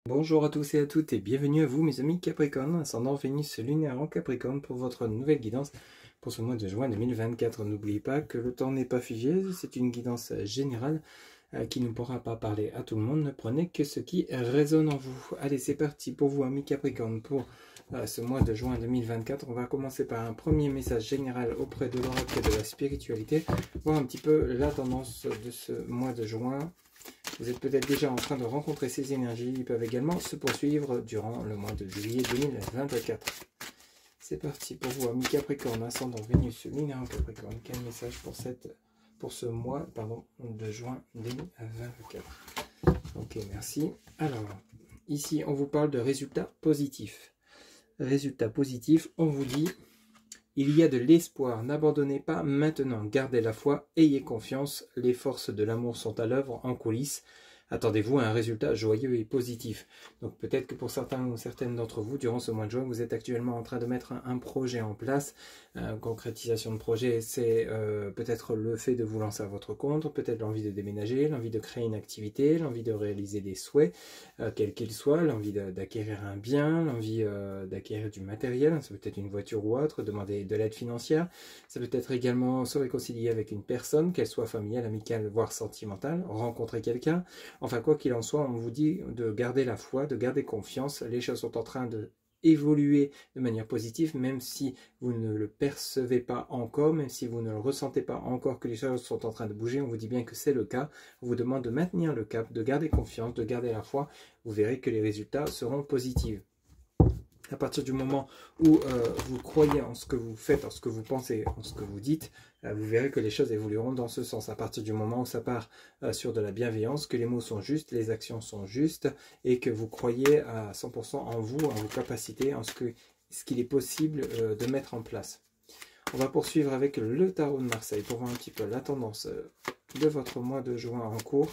Bonjour à tous et à toutes et bienvenue à vous mes amis Capricorne, ascendant Vénus lunaire en Capricorne pour votre nouvelle guidance pour ce mois de juin 2024. N'oubliez pas que le temps n'est pas figé, c'est une guidance générale qui ne pourra pas parler à tout le monde, ne prenez que ce qui résonne en vous. Allez, c'est parti pour vous amis Capricorne pour ce mois de juin 2024. On va commencer par un premier message général auprès de l'oracle et de la spiritualité, voir un petit peu la tendance de ce mois de juin. Vous êtes peut-être déjà en train de rencontrer ces énergies. Ils peuvent également se poursuivre durant le mois de juillet 2024. C'est parti pour vous, amis Capricorne, ascendant Vénus lunaire en Capricorne. Quel message pour ce mois de juin 2024? Ok, merci. Alors, ici, on vous parle de résultats positifs. Résultats positifs, on vous dit... Il y a de l'espoir, n'abandonnez pas maintenant, gardez la foi, ayez confiance, les forces de l'amour sont à l'œuvre en coulisses. Attendez-vous à un résultat joyeux et positif. Donc peut-être que pour certains ou certaines d'entre vous, durant ce mois de juin, vous êtes actuellement en train de mettre un projet en place. Concrétisation de projet, c'est peut-être le fait de vous lancer à votre compte, peut-être l'envie de déménager, l'envie de créer une activité, l'envie de réaliser des souhaits, quels qu'ils soient, l'envie d'acquérir un bien, l'envie d'acquérir du matériel, ça peut être une voiture ou autre, demander de l'aide financière. Ça peut être également se réconcilier avec une personne, qu'elle soit familiale, amicale, voire sentimentale, rencontrer quelqu'un. Enfin, quoi qu'il en soit, on vous dit de garder la foi, de garder confiance. Les choses sont en train de évoluer de manière positive, même si vous ne le percevez pas encore, même si vous ne le ressentez pas encore que les choses sont en train de bouger, on vous dit bien que c'est le cas. On vous demande de maintenir le cap, de garder confiance, de garder la foi. Vous verrez que les résultats seront positifs. À partir du moment où vous croyez en ce que vous faites, en ce que vous pensez, en ce que vous dites, vous verrez que les choses évolueront dans ce sens. À partir du moment où ça part sur de la bienveillance, que les mots sont justes, les actions sont justes, et que vous croyez à 100% en vous, en vos capacités, en ce qu'il est possible de mettre en place. On va poursuivre avec le tarot de Marseille pour voir un petit peu la tendance de votre mois de juin en cours.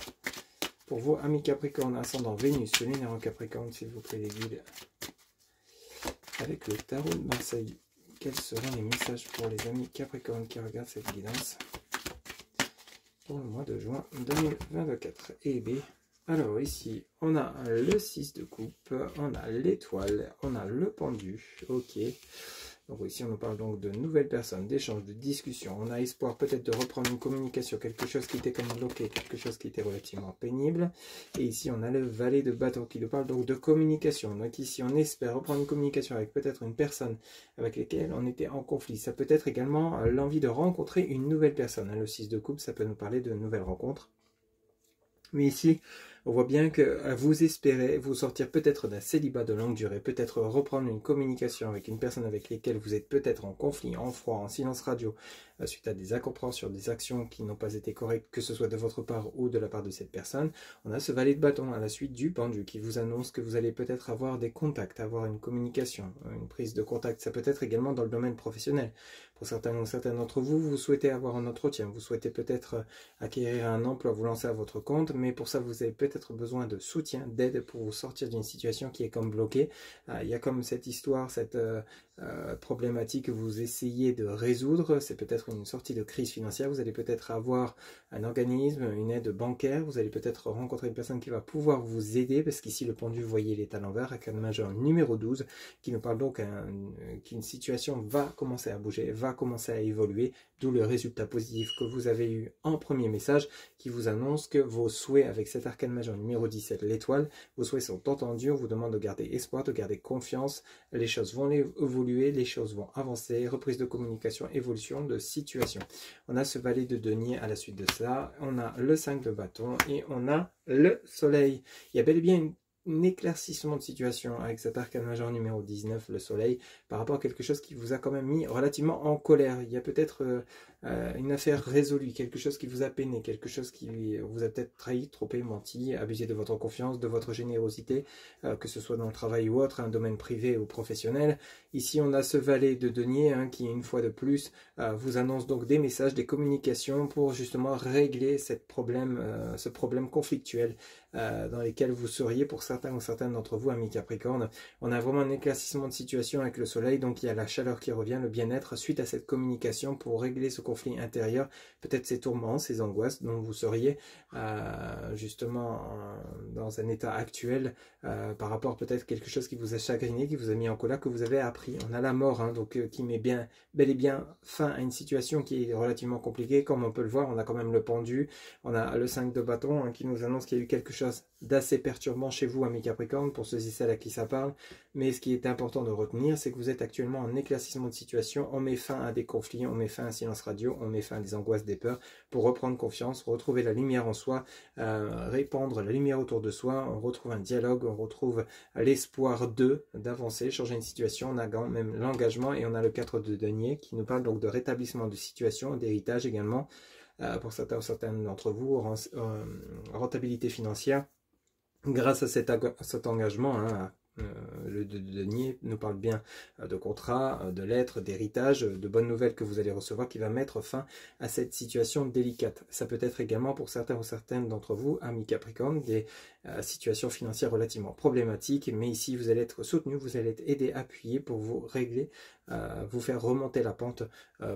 Pour vous, amis Capricorne, ascendant Vénus, lunaire en Capricorne, s'il vous plaît les guides. Avec le tarot de Marseille, quels seront les messages pour les amis Capricorne qui regardent cette guidance pour le mois de juin 2024? Et B. Alors ici, on a le 6 de coupe, on a l'étoile, on a le pendu, ok. Donc ici, on nous parle donc de nouvelles personnes, d'échanges, de discussions. On a espoir peut-être de reprendre une communication, quelque chose qui était comme bloqué, quelque chose qui était relativement pénible. Et ici, on a le valet de bâton qui nous parle donc de communication. Donc ici, on espère reprendre une communication avec peut-être une personne avec laquelle on était en conflit. Ça peut être également l'envie de rencontrer une nouvelle personne. Le 6 de coupe, ça peut nous parler de nouvelles rencontres. Mais ici, on voit bien que vous espérez vous sortir peut-être d'un célibat de longue durée, peut-être reprendre une communication avec une personne avec laquelle vous êtes peut-être en conflit, en froid, en silence radio, suite à des incompréhensions, des actions qui n'ont pas été correctes, que ce soit de votre part ou de la part de cette personne. On a ce valet de bâton à la suite du pendu qui vous annonce que vous allez peut-être avoir des contacts, avoir une communication, une prise de contact. Ça peut être également dans le domaine professionnel. Pour certains ou certaines d'entre vous, vous souhaitez avoir un entretien, vous souhaitez peut-être acquérir un emploi, vous lancer à votre compte, mais pour ça, vous avez peut-être besoin de soutien, d'aide pour vous sortir d'une situation qui est comme bloquée. Il y a comme cette histoire, cette problématique que vous essayez de résoudre. C'est peut-être une sortie de crise financière. Vous allez peut-être avoir un organisme, une aide bancaire. Vous allez peut-être rencontrer une personne qui va pouvoir vous aider, parce qu'ici, le pendu, vous voyez, il est à l'envers, arcane majeur numéro 12, qui nous parle donc qu'une situation va commencer à bouger, va commencer à évoluer, d'où le résultat positif que vous avez eu en premier message, qui vous annonce que vos souhaits avec cet arcane majeur numéro 17, l'étoile, vos souhaits sont entendus. On vous demande de garder espoir, de garder confiance. Les choses vont évoluer, les choses vont avancer, reprise de communication, évolution de situation. On a ce valet de denier à la suite de ça, on a le 5 de bâton et on a le soleil. Il y a bel et bien un éclaircissement de situation avec cet arcane majeur numéro 19, le soleil, par rapport à quelque chose qui vous a quand même mis relativement en colère. Il y a peut-être une affaire résolue, quelque chose qui vous a peiné, quelque chose qui vous a peut-être trahi, trompé, menti, abusé de votre confiance, de votre générosité, que ce soit dans le travail ou autre, un domaine privé ou professionnel. Ici, on a ce valet de denier qui, une fois de plus, vous annonce donc des messages, des communications pour justement régler ce problème conflictuel dans lesquels vous seriez pour certains ou certaines d'entre vous, amis Capricorne. On a vraiment un éclaircissement de situation avec le soleil, donc il y a la chaleur qui revient, le bien-être suite à cette communication pour régler ce conflit intérieur, peut-être ces tourments, ces angoisses dont vous seriez justement dans un état actuel par rapport peut-être quelque chose qui vous a chagriné, qui vous a mis en colère, que vous avez appris. On a la mort, hein, donc qui met bel et bien fin à une situation qui est relativement compliquée. Comme on peut le voir, on a quand même le pendu, on a le 5 de bâton hein, qui nous annonce qu'il y a eu quelque chose d'assez perturbant chez vous, amis Capricorne, pour ceux et celles à qui ça parle. Mais ce qui est important de retenir, c'est que vous êtes actuellement en éclaircissement de situation. On met fin à des conflits, on met fin à un silence radio, on met fin à des angoisses, des peurs, pour reprendre confiance, retrouver la lumière en soi, répandre la lumière autour de soi. On retrouve un dialogue, on retrouve l'espoir d'avancer, changer une situation. On a même l'engagement et on a le 4 de denier qui nous parle donc de rétablissement de situation, d'héritage également. Pour certains ou certaines d'entre vous, rentabilité financière grâce à cet engagement. Hein, le denier nous parle bien de contrat, de lettres, d'héritage, de bonnes nouvelles que vous allez recevoir qui va mettre fin à cette situation délicate. Ça peut être également pour certains ou certaines d'entre vous, amis Capricorne, des situations financières relativement problématiques, mais ici vous allez être soutenu, vous allez être aidé, appuyé pour vous régler, vous faire remonter la pente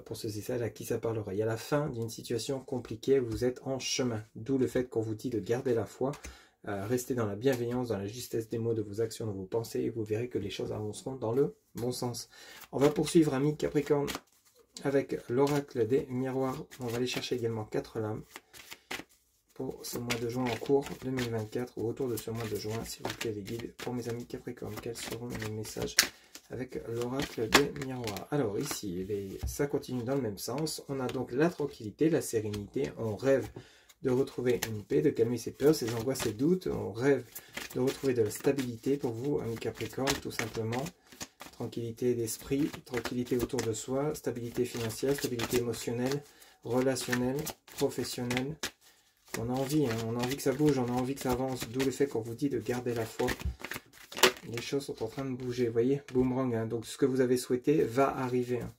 pour ceux et celles à qui ça parlera. Il y a la fin d'une situation compliquée, vous êtes en chemin, d'où le fait qu'on vous dit de garder la foi. Restez dans la bienveillance, dans la justesse des mots, de vos actions, de vos pensées, et vous verrez que les choses avanceront dans le bon sens. On va poursuivre, amis Capricorne, avec l'oracle des miroirs. On va aller chercher également 4 lames pour ce mois de juin en cours 2024, ou autour de ce mois de juin, s'il vous plaît, les guides, pour mes amis Capricorne. Quels seront les messages avec l'oracle des miroirs? Alors ici, ça continue dans le même sens. On a donc la tranquillité, la sérénité, on rêve de retrouver une paix, de calmer ses peurs, ses angoisses, ses doutes. On rêve de retrouver de la stabilité pour vous, amis Capricorne, tout simplement. Tranquillité d'esprit, tranquillité autour de soi, stabilité financière, stabilité émotionnelle, relationnelle, professionnelle. On a envie, hein, on a envie que ça bouge, on a envie que ça avance, d'où le fait qu'on vous dit de garder la foi. Les choses sont en train de bouger, vous voyez, boomerang, hein, donc ce que vous avez souhaité va arriver. Hein.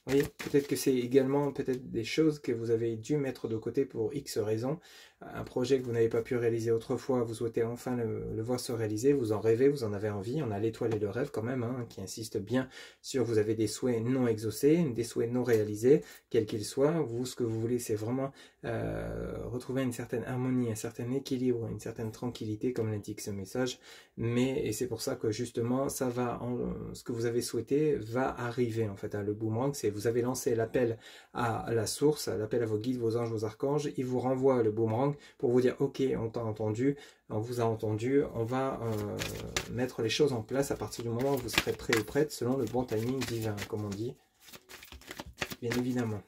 Vous voyez, peut-être que c'est également des choses que vous avez dû mettre de côté pour X raisons. Un projet que vous n'avez pas pu réaliser autrefois, vous souhaitez enfin le voir se réaliser, vous en rêvez, vous en avez envie. On a l'étoile et le rêve quand même, hein, qui insiste bien sur vous avez des souhaits non exaucés, des souhaits non réalisés, quels qu'ils soient. Vous, ce que vous voulez, c'est vraiment retrouver une certaine harmonie, un certain équilibre, une certaine tranquillité, comme l'indique ce message. Et c'est pour ça que justement, ce que vous avez souhaité va arriver en fait. Hein. Le boomerang, c'est vous avez lancé l'appel à la source, l'appel à vos guides, vos anges, vos archanges. Ils vous renvoient le boomerang pour vous dire ok, on t'a entendu, on vous a entendu, on va mettre les choses en place à partir du moment où vous serez prêt ou prête selon le bon timing divin, comme on dit, bien évidemment.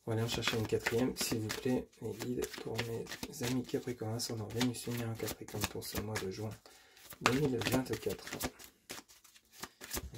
On va aller en chercher une quatrième, s'il vous plaît, les guides pour mes amis Capricorne, ascendant Vénus lunaire en Capricorne pour ce mois de juin 2024.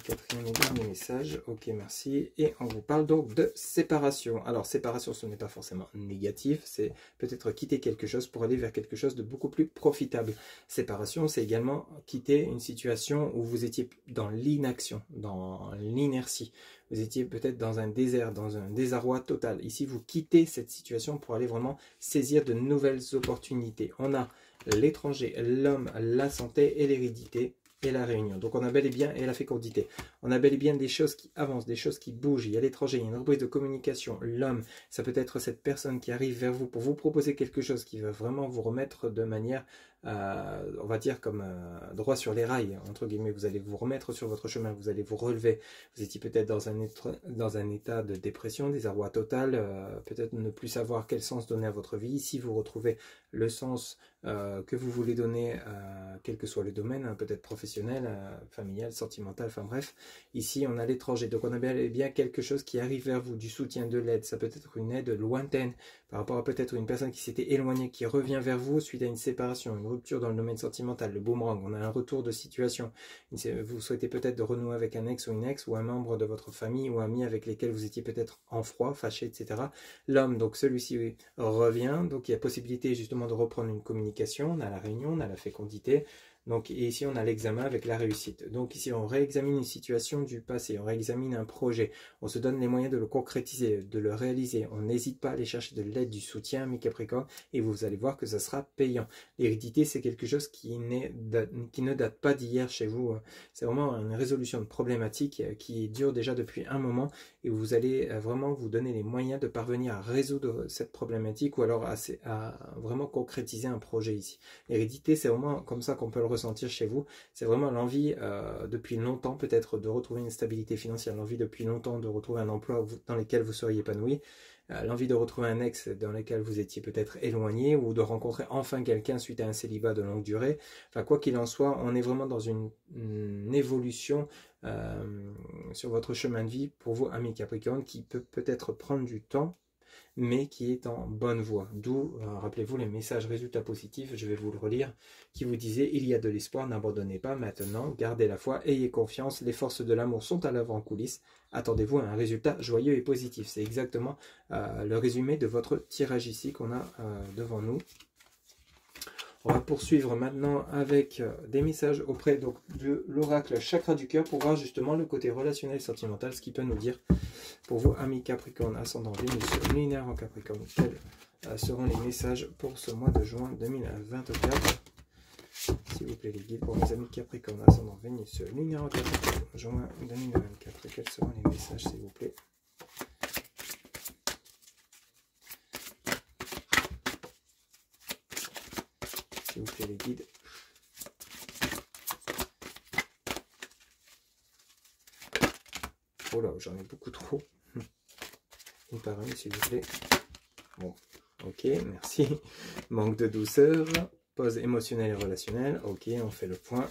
Quatrième et dernier message, ok merci, et on vous parle donc de séparation. Alors séparation, ce n'est pas forcément négatif, c'est peut-être quitter quelque chose pour aller vers quelque chose de beaucoup plus profitable. Séparation, c'est également quitter une situation où vous étiez dans l'inaction, dans l'inertie, vous étiez peut-être dans un désert, dans un désarroi total. Ici, vous quittez cette situation pour aller vraiment saisir de nouvelles opportunités. On a l'étranger, l'homme, la santé et l'hérédité. Et la réunion. Donc on a bel et bien, et la fécondité. On a bel et bien des choses qui avancent, des choses qui bougent. Il y a l'étranger, il y a une reprise de communication. L'homme, ça peut être cette personne qui arrive vers vous pour vous proposer quelque chose qui va vraiment vous remettre de manière, on va dire comme droit sur les rails, entre guillemets. Vous allez vous remettre sur votre chemin, vous allez vous relever. Vous étiez peut-être dans un état de dépression, désarroi total, peut-être ne plus savoir quel sens donner à votre vie. Si vous retrouvez le sens que vous voulez donner, quel que soit le domaine, hein, peut-être professionnel, familial, sentimental, enfin bref. Ici, on a l'étranger, donc on a bel et bien quelque chose qui arrive vers vous, du soutien, de l'aide. Ça peut être une aide lointaine par rapport à peut-être une personne qui s'était éloignée, qui revient vers vous suite à une séparation, une rupture dans le domaine sentimental, le boomerang. On a un retour de situation. Vous souhaitez peut-être de renouer avec un ex ou une ex, ou un membre de votre famille ou ami avec lesquels vous étiez peut-être en froid, fâché, etc. L'homme, donc celui-ci revient, donc il y a possibilité justement de reprendre une communication. On a la réunion, on a la fécondité, Donc, et ici, on a l'examen avec la réussite. Donc ici, on réexamine une situation du passé, on réexamine un projet, on se donne les moyens de le concrétiser, de le réaliser. On n'hésite pas à aller chercher de l'aide, du soutien, mes Capricornes, et vous allez voir que ça sera payant. L'hérédité, c'est quelque chose qui ne date pas d'hier chez vous. C'est vraiment une résolution de problématique qui dure déjà depuis un moment, et vous allez vraiment vous donner les moyens de parvenir à résoudre cette problématique, ou alors à vraiment concrétiser un projet ici. L'hérédité, c'est vraiment comme ça qu'on peut le ressentir chez vous. C'est vraiment l'envie depuis longtemps peut-être de retrouver une stabilité financière, l'envie depuis longtemps de retrouver un emploi dans lequel vous seriez épanoui, l'envie de retrouver un ex dans lequel vous étiez peut-être éloigné, ou de rencontrer enfin quelqu'un suite à un célibat de longue durée. Enfin, quoi qu'il en soit, on est vraiment dans une évolution sur votre chemin de vie pour vous, amis Capricorne, qui peut peut-être prendre du temps, mais qui est en bonne voie. D'où, rappelez-vous, les messages résultats positifs, je vais vous le relire, qui vous disait: il y a de l'espoir, n'abandonnez pas maintenant, gardez la foi, ayez confiance, les forces de l'amour sont à l'œuvre en coulisses, attendez-vous à un résultat joyeux et positif. C'est exactement le résumé de votre tirage ici qu'on a devant nous. On va poursuivre maintenant avec des messages auprès donc, de l'oracle chakra du cœur pour voir justement le côté relationnel et sentimental, ce qui peut nous dire pour vous, amis Capricorne, ascendant Vénus, lunaire en Capricorne, quels seront les messages pour ce mois de juin 2024. S'il vous plaît les guides pour mes amis Capricorne, ascendant Vénus, lunaire en Capricorne, juin 2024. Quels seront les messages s'il vous plaît? S'il vous plaît les guides. Oh là, j'en ai beaucoup trop. Une par une, s'il vous plaît. Bon, ok, merci. Manque de douceur. Pause émotionnelle et relationnelle. Ok, on fait le point.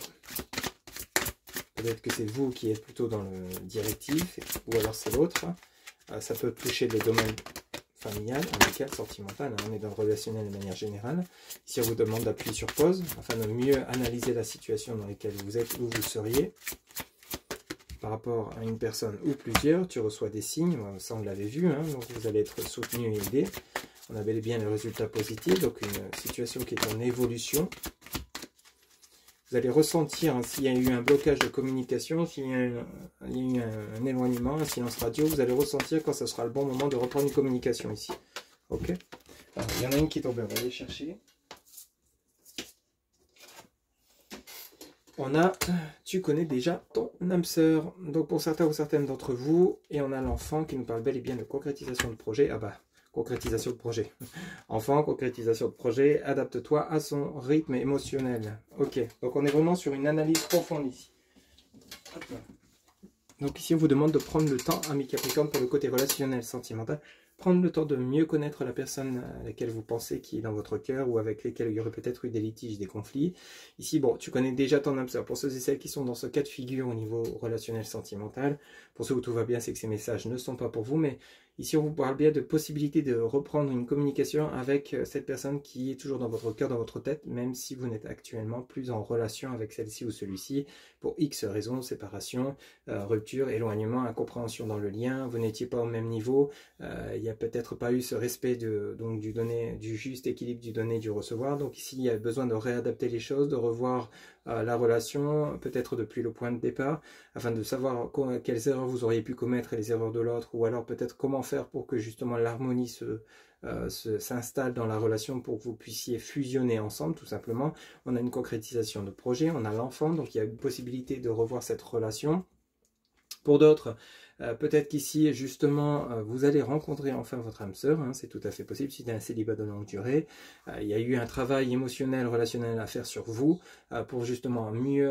Peut-être que c'est vous qui êtes plutôt dans le directif, ou alors c'est l'autre. Ça peut toucher le domaine familial, amical, sentimental. On est dans le relationnel de manière générale. Ici, on vous demande d'appuyer sur pause afin de mieux analyser la situation dans laquelle vous êtes, où vous seriez. Par rapport à une personne ou plusieurs, tu reçois des signes, ça on l'avait vu, hein, donc vous allez être soutenu et aidé. On a bel et bien le résultat positif, donc une situation qui est en évolution. Vous allez ressentir hein, s'il y a eu un blocage de communication, s'il y a eu un éloignement, un silence radio, vous allez ressentir quand ce sera le bon moment de reprendre une communication ici. Ok. Alors, il y en a une qui est tombée, on va aller chercher. On a, tu connais déjà ton âme sœur. Donc pour certains ou certaines d'entre vous, et on a l'enfant qui nous parle bel et bien de concrétisation de projet. Ah bah, concrétisation de projet. Enfant, concrétisation de projet, adapte-toi à son rythme émotionnel. Ok, donc on est vraiment sur une analyse profonde ici. Donc ici on vous demande de prendre le temps, amis Capricorne, pour le côté relationnel, sentimental. Prendre le temps de mieux connaître la personne à laquelle vous pensez qui est dans votre cœur ou avec lesquelles il y aurait peut-être eu des litiges, des conflits. Ici, bon, tu connais déjà ton âme sœur. Pour ceux et celles qui sont dans ce cas de figure au niveau relationnel sentimental, pour ceux où tout va bien, c'est que ces messages ne sont pas pour vous, mais ici on vous parle bien de possibilité de reprendre une communication avec cette personne qui est toujours dans votre cœur, dans votre tête, même si vous n'êtes actuellement plus en relation avec celle-ci ou celui-ci, pour X raisons, séparation, rupture, éloignement, incompréhension dans le lien, vous n'étiez pas au même niveau, il n'y a peut-être pas eu ce respect donc du juste équilibre du donner et du recevoir. Donc ici, il y a besoin de réadapter les choses, de revoir la relation, peut-être depuis le point de départ, afin de savoir quelles erreurs vous auriez pu commettre et les erreurs de l'autre, ou alors peut-être comment faire pour que justement l'harmonie s'installe dans la relation pour que vous puissiez fusionner ensemble, tout simplement. On a une concrétisation de projet, on a l'enfant, donc il y a une possibilité de revoir cette relation. Pour d'autres, peut-être qu'ici, justement, vous allez rencontrer enfin votre âme sœur, hein, c'est tout à fait possible, si c'est un célibat de longue durée. Il y a eu un travail émotionnel, relationnel à faire sur vous, pour justement mieux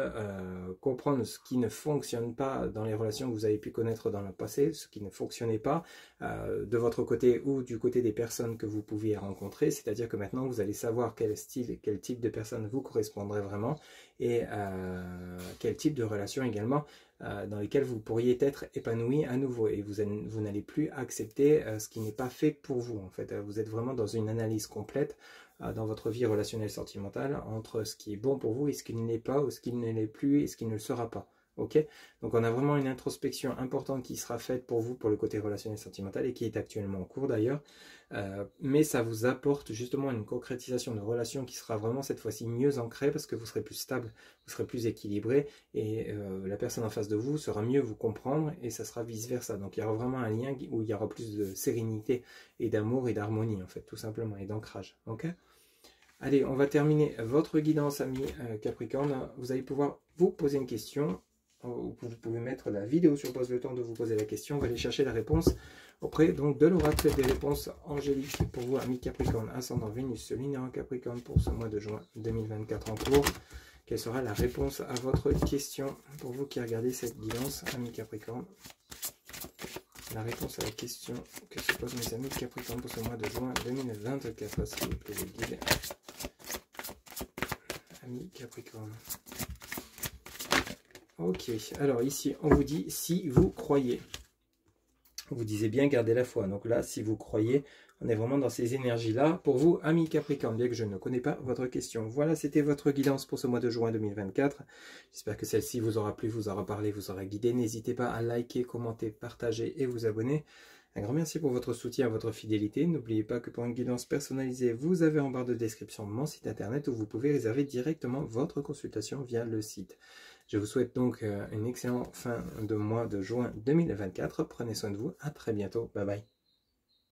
comprendre ce qui ne fonctionne pas dans les relations que vous avez pu connaître dans le passé, ce qui ne fonctionnait pas de votre côté ou du côté des personnes que vous pouviez rencontrer. C'est-à-dire que maintenant, vous allez savoir quel style, quel type de personne vous correspondrait vraiment et quel type de relation également dans lesquelles vous pourriez être épanoui à nouveau, et vous n'allez plus accepter ce qui n'est pas fait pour vous. En fait, vous êtes vraiment dans une analyse complète dans votre vie relationnelle sentimentale entre ce qui est bon pour vous et ce qui ne l'est pas, ou ce qui ne l'est plus et ce qui ne le sera pas. Ok, donc on a vraiment une introspection importante qui sera faite pour vous pour le côté relationnel sentimental et qui est actuellement en cours d'ailleurs. Mais ça vous apporte justement une concrétisation de relation qui sera vraiment cette fois-ci mieux ancrée parce que vous serez plus stable, vous serez plus équilibré et la personne en face de vous saura mieux vous comprendre et ça sera vice-versa. Donc il y aura vraiment un lien où il y aura plus de sérénité et d'amour et d'harmonie en fait, tout simplement, et d'ancrage. Ok ? Allez, on va terminer votre guidance, amis Capricorne. Vous allez pouvoir vous poser une question. Vous pouvez mettre la vidéo sur pause le temps de vous poser la question. On va aller chercher la réponse auprès donc de l'oracle des réponses angéliques pour vous, amis Capricorne, ascendant Vénus, lunaire en Capricorne pour ce mois de juin 2024 en cours. Quelle sera la réponse à votre question pour vous qui regardez cette guidance, amis Capricorne? La réponse à la question que se posent mes amis Capricorne pour ce mois de juin 2024, s'il vous plaît, les guides. Amis Capricorne. Ok, alors ici, on vous dit si vous croyez. Vous disiez bien garder la foi. Donc là, si vous croyez, on est vraiment dans ces énergies-là. Pour vous, amis Capricorne, bien que je ne connais pas votre question. Voilà, c'était votre guidance pour ce mois de juin 2024. J'espère que celle-ci vous aura plu, vous aura parlé, vous aura guidé. N'hésitez pas à liker, commenter, partager et vous abonner. Un grand merci pour votre soutien, votre fidélité. N'oubliez pas que pour une guidance personnalisée, vous avez en barre de description mon site internet où vous pouvez réserver directement votre consultation via le site. Je vous souhaite donc une excellente fin de mois de juin 2024. Prenez soin de vous. À très bientôt. Bye bye.